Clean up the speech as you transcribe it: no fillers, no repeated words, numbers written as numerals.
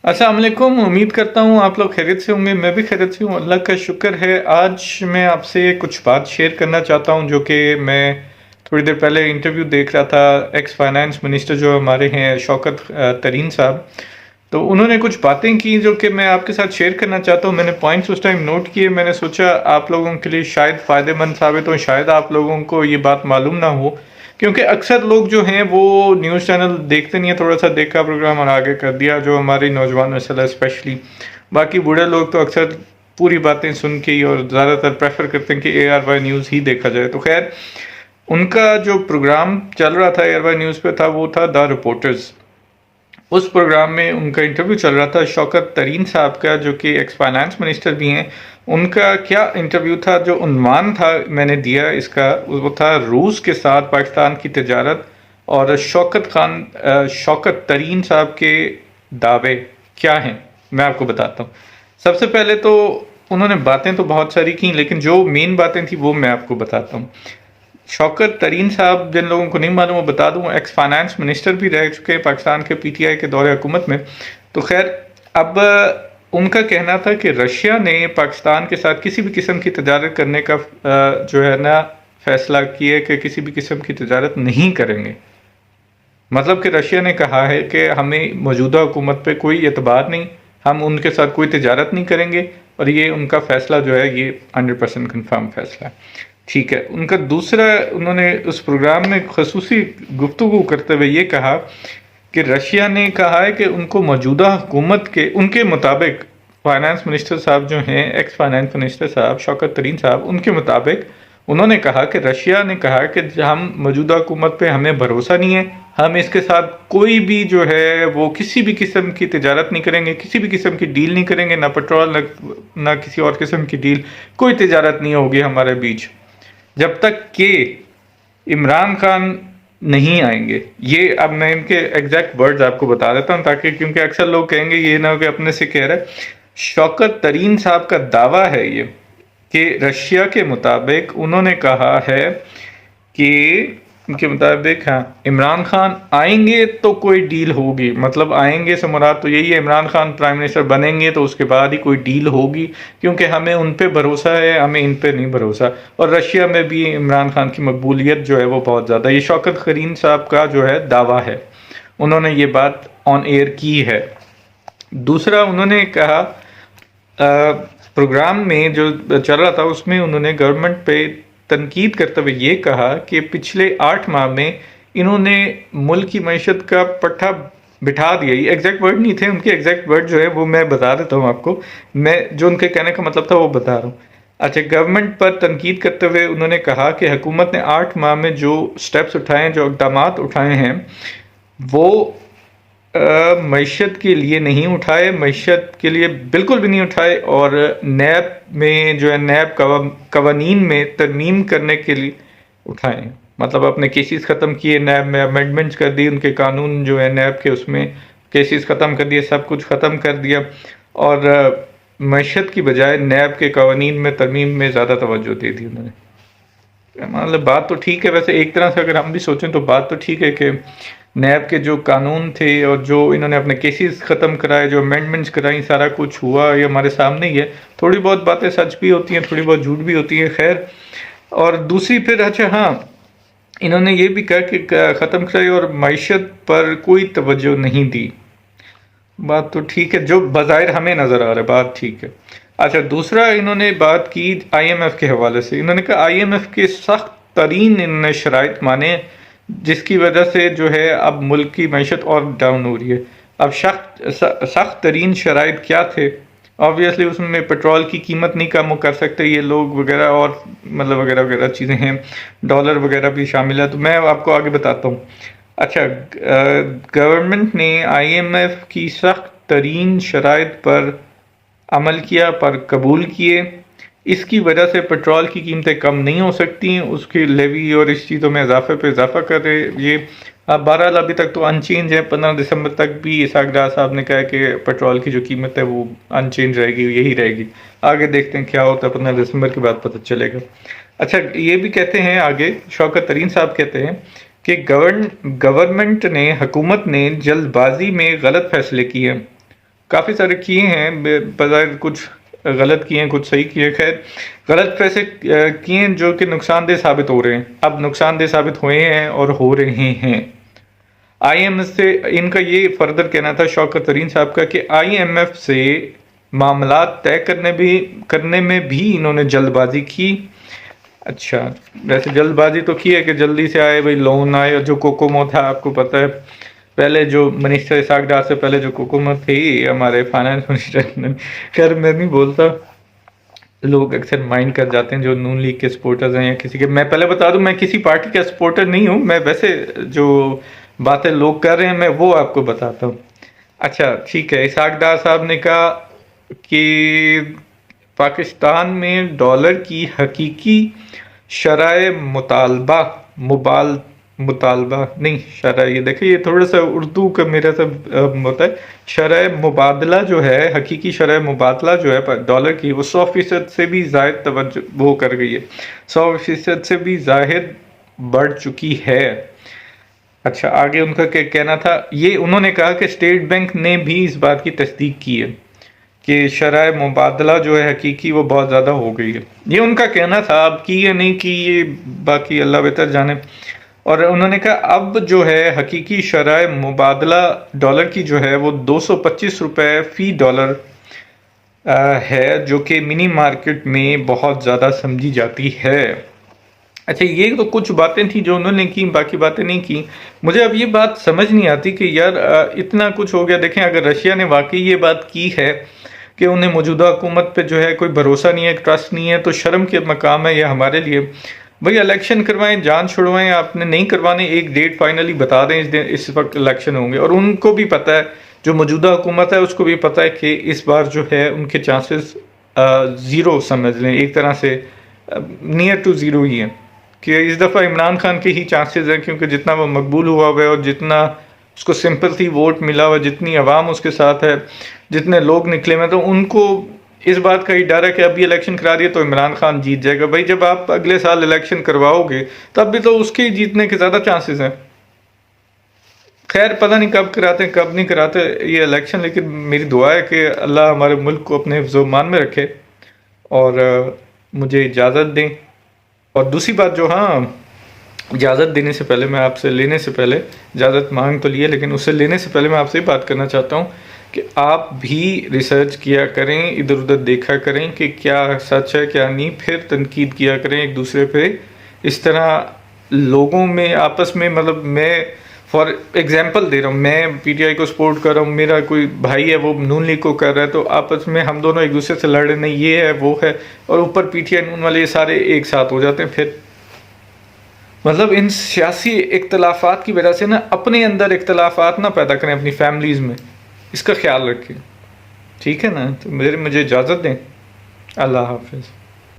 अस्सलाम वालेकुम। उम्मीद करता हूँ आप लोग खैरियत से होंगे। मैं भी खैरियत से हूँ, अल्लाह का शुक्र है। आज मैं आपसे कुछ बात शेयर करना चाहता हूँ जो कि मैं थोड़ी देर पहले इंटरव्यू देख रहा था। एक्स फाइनेंस मिनिस्टर जो हमारे हैं शौकत तरीन साहब, तो उन्होंने कुछ बातें की जो कि मैं आपके साथ शेयर करना चाहता हूँ। मैंने पॉइंट्स उस टाइम नोट किए। मैंने सोचा आप लोगों के लिए शायद फ़ायदेमंद साबित हो, शायद आप लोगों को ये बात मालूम ना हो, क्योंकि अक्सर लोग जो हैं वो न्यूज़ चैनल देखते नहीं है। थोड़ा सा देखा प्रोग्राम और आगे कर दिया, जो हमारी नौजवान नस्ल है स्पेशली। बाकी बूढ़े लोग तो अक्सर पूरी बातें सुन के ही और ज़्यादातर प्रेफर करते हैं कि ARY न्यूज़ ही देखा जाए। तो खैर, उनका जो प्रोग्राम चल रहा था ARY न्यूज़ पे था, वो था द रिपोर्टर्स। उस प्रोग्राम में उनका इंटरव्यू चल रहा था शौकत तरीन साहब का, जो कि एक्स फाइनेंस मिनिस्टर भी हैं। उनका क्या इंटरव्यू था, जो उन्वान था मैंने दिया इसका, वो था रूस के साथ पाकिस्तान की तिजारत और शौकत तरीन साहब के दावे क्या हैं। मैं आपको बताता हूँ। सबसे पहले तो उन्होंने बातें तो बहुत सारी की, लेकिन जो मेन बातें थी वो मैं आपको बताता हूँ। शौकत तरीन साहब, जिन लोगों को नहीं मालूम, वो बता दूं, एक्स फाइनेंस मिनिस्टर भी रह चुके हैं पाकिस्तान के PTI के दौरे हुकूमत में। तो खैर, अब उनका कहना था कि रशिया ने पाकिस्तान के साथ किसी भी किस्म की तजारत करने का जो है ना फैसला किया कि किसी भी किस्म की तजारत नहीं करेंगे। मतलब कि रशिया ने कहा है कि हमें मौजूदा हुकूमत पे कोई एतबार नहीं, हम उनके साथ कोई तजारत नहीं करेंगे। और ये उनका फैसला जो है, ये 100% कन्फर्म फैसला है। ठीक है। उनका दूसरा, उन्होंने उस प्रोग्राम में खसूसी गुफ्तगू करते हुए ये कहा कि रशिया ने कहा है कि उनको मौजूदा हुकूमत के, उनके मुताबिक, फाइनेंस मिनिस्टर साहब जो हैं, एक्स फाइनेंस मिनिस्टर साहब शौकत तरीन साहब, उनके मुताबिक उन्होंने कहा कि रशिया ने कहा कि हम मौजूदा हुकूमत पे हमें भरोसा नहीं है, हम इसके साथ कोई भी जो है वो किसी भी किस्म की तिजारत नहीं करेंगे, किसी भी किस्म की डील नहीं करेंगे, ना पेट्रोल ना किसी और किस्म की डील, कोई तिजारत नहीं होगी हमारे बीच जब तक कि इमरान खान नहीं आएंगे। ये अब मैं इनके एग्जैक्ट वर्ड्स आपको बता देता हूँ, ताकि, क्योंकि अक्सर लोग कहेंगे ये ना हो कि अपने से कह रहे हैं। शौकत तरीन साहब का दावा है ये कि रशिया के मुताबिक उन्होंने कहा है कि उनके मुताबिक, हाँ, इमरान खान आएंगे तो कोई डील होगी। मतलब आएंगे से मुराद तो यही है, इमरान खान प्राइम मिनिस्टर बनेंगे तो उसके बाद ही कोई डील होगी, क्योंकि हमें उन पे भरोसा है, हमें इन पे नहीं भरोसा। और रशिया में भी इमरान खान की मकबूलियत जो है वो बहुत ज़्यादा। ये शौकत तरीन साहब का जो है दावा है, उन्होंने ये बात ऑन एयर की है। दूसरा, उन्होंने कहा प्रोग्राम में जो चल रहा था उसमें उन्होंने गवर्नमेंट पे तनकीद करते हुए ये कहा कि पिछले 8 माह में इन्होंने मुल्क की मईशत का पट्टा बिठा दिया। ये एग्जैक्ट वर्ड नहीं थे उनके, एग्जैक्ट वर्ड जो है वो मैं बता देता हूँ आपको। मैं जो उनके कहने का मतलब था वो बता रहा हूँ। अच्छा, गवर्नमेंट पर तनकीद करते हुए उन्होंने कहा कि हुकूमत ने 8 माह में जो स्टेप्स उठाए हैं, जो इक़दाम उठाए हैं, वो मईशत के लिए नहीं उठाए, मईशत के लिए बिल्कुल भी नहीं उठाए। और नैब में जो है, नैब कवानीन में तरमीम करने के लिए उठाए। मतलब अपने केसेस ख़त्म किए, नैब में अमेंडमेंट्स कर दी, उनके कानून जो है नैब के, उसमें केसेस ख़त्म कर दिए, सब कुछ ख़त्म कर दिया। और मईशत की बजाय नैब के कवानीन में तरमीम में ज़्यादा तवज्जो दे दी उन्होंने। मतलब बात तो ठीक है, वैसे एक तरह से अगर हम भी सोचें तो बात तो ठीक है कि नैब के जो कानून थे और जो इन्होंने अपने केसेस ख़त्म कराए, जो अमेंडमेंट्स कराई, सारा कुछ हुआ, ये हमारे सामने ही है। थोड़ी बहुत बातें सच भी होती हैं, थोड़ी बहुत झूठ भी होती है, खैर। और दूसरी फिर, अच्छा हाँ, इन्होंने ये भी कहा कि ख़त्म कराई और मईशत पर कोई तवज्जो नहीं दी। बात तो ठीक है, जो बज़ाहिर हमें नज़र आ रहा है, बात ठीक है। अच्छा, दूसरा इन्होंने बात की IMF के हवाले से। इन्होंने कहा IMF के सख्त तरीन इन्होंने शराइत माने, जिसकी वजह से जो है अब मुल्क की मैशत और डाउन हो रही है। अब सख्त तरीन शराइत क्या थे? ऑब्वियसली उसमें पेट्रोल की कीमत नहीं कम कर सकते ये लोग वगैरह, और मतलब वगैरह वगैरह चीज़ें हैं, डॉलर वगैरह भी शामिल है। तो मैं आपको आगे बताता हूँ। अच्छा, गवर्नमेंट ने IMF की सख्त तरीन शराइत पर अमल किया, पर कबूल किए। इसकी वजह से पेट्रोल की कीमतें कम नहीं हो सकती, उसकी लेवी और इस चीज़ों में इजाफे पे इजाफा कर रहे ये। अब बहरहाल अभी तक तो अनचेंज है, 15 दिसंबर तक भी इसाक डार साहब ने कहा कि पेट्रोल की जो कीमत है वो अनचेंज रहेगी, यही रहेगी। आगे देखते हैं क्या होता है, 15 दिसंबर के बाद पता चलेगा। अच्छा, ये भी कहते हैं आगे, शौकत तरीन साहब कहते हैं कि गवर्नमेंट ने, हुकूमत ने जल्दबाजी में गलत फैसले किए काफ़ी सारे किए हैं, बजाय कुछ गलत किए हैं, कुछ सही किए। खैर, गलत पैसे किए हैं जो कि नुकसानदेह साबित हो रहे हैं, अब नुकसानदेह साबित हुए हैं और हो रहे हैं। आईएमएफ से इनका ये फर्दर कहना था, शौकत तरीन साहब का, कि आईएमएफ से मामला तय करने में भी इन्होंने जल्दबाजी की। अच्छा, वैसे जल्दबाजी तो की है कि जल्दी से आए भाई, लोन आए। और जो कोकोमो था, आपको पता है, पहले जो मिनिस्टर इसाक डार से पहले जो कोकोमो थी हमारे फाइनेंस मिनिस्टर, खैर मैं नहीं बोलता, लोग अक्सर माइंड कर जाते हैं जो नून लीग के सपोर्टर्स हैं या किसी के। मैं पहले बता दूं, मैं किसी पार्टी का सपोर्टर नहीं हूं, मैं वैसे जो बातें लोग कर रहे हैं मैं वो आपको बताता हूं। अच्छा ठीक है, इसाक डार साहब ने कहा कि पाकिस्तान में डॉलर की हकीकी शरह मुतालबा मुबाल मुतालबा नहीं शरह, ये देखिए ये थोड़ा सा उर्दू का मेरा सब होता है। शरह मुबादला जो है, हकीकी शरह मुबादला जो है डॉलर की, वो 100% से भी ज़ायद तवज्जो वो कर गई है, 100% से भी ज़ाहिद बढ़ चुकी है। अच्छा, आगे उनका क्या कहना था, ये उन्होंने कहा कि स्टेट बैंक ने भी इस बात की तस्दीक की है कि शरह मुबादला जो है हकीकी वो बहुत ज़्यादा हो गई है। ये उनका कहना था, अब की या नहीं की ये बाकी अल्लाह बेहतर जाने। और उन्होंने कहा अब जो है हकीकी शरह मुबादला डॉलर की जो है वो 225 रुपये फ़ी डॉलर है, जो कि मिनी मार्केट में बहुत ज़्यादा समझी जाती है। अच्छा, ये तो कुछ बातें थी जो उन्होंने की, बाकी बातें नहीं की। मुझे अब ये बात समझ नहीं आती कि यार इतना कुछ हो गया। देखें, अगर रशिया ने वाकई ये बात की है कि उन्हें मौजूदा हुकूमत पे जो है कोई भरोसा नहीं है, ट्रस्ट नहीं है, तो शर्म के मकाम है ये हमारे लिए। भाई इलेक्शन करवाएं, जान छुड़वाएं, आपने नहीं करवाने, एक डेट फाइनली बता दें, इस वक्त इलेक्शन होंगे। और उनको भी पता है, जो मौजूदा हुकूमत है उसको भी पता है कि इस बार जो है उनके चांसेस ज़ीरो समझ लें, एक तरह से नियर टू ज़ीरो ही है। कि इस दफ़ा इमरान खान के ही चांसेस हैं, क्योंकि जितना वो मकबूल हुआ हुआ है और जितना उसको सिंपैथी वोट मिला हुआ, जितनी आवाम उसके साथ है, जितने लोग निकले हुए, तो उनको इस बात का ही डर है कि अभी इलेक्शन करा दिए तो इमरान खान जीत जाएगा। भाई जब आप अगले साल इलेक्शन करवाओगे तब भी तो उसके जीतने के ज़्यादा चांसेस हैं। खैर पता नहीं कब कराते हैं कब नहीं कराते ये इलेक्शन, लेकिन मेरी दुआ है कि अल्लाह हमारे मुल्क को अपने हिफ्ज़-ओ-मान में रखे और मुझे इजाज़त दें। और दूसरी बात जो, हाँ, इजाज़त देने से पहले मैं आपसे, लेने से पहले, इजाज़त मांग तो लिए लेकिन उससे लेने से पहले मैं आपसे बात करना चाहता हूँ कि आप भी रिसर्च किया करें, इधर उधर देखा करें कि क्या सच है क्या नहीं, फिर तनकीद किया करें एक दूसरे पे। इस तरह लोगों में आपस में, मतलब मैं फॉर एग्जांपल दे रहा हूँ, मैं पीटीआई को सपोर्ट कर रहा हूँ, मेरा कोई भाई है वो नून लीग को कर रहा है, तो आपस में हम दोनों एक दूसरे से लड़ रहे, नहीं ये है वो है, और ऊपर पीटीआई नून वाले ये सारे एक साथ हो जाते हैं। फिर मतलब इन सियासी इख्तलाफात की वजह से ना अपने अंदर इख्तलाफात ना पैदा करें अपनी फैमिलीज़ में, इसका ख्याल रखें, ठीक है ना। तो मुझे इजाज़त दें, अल्लाह हाफिज़।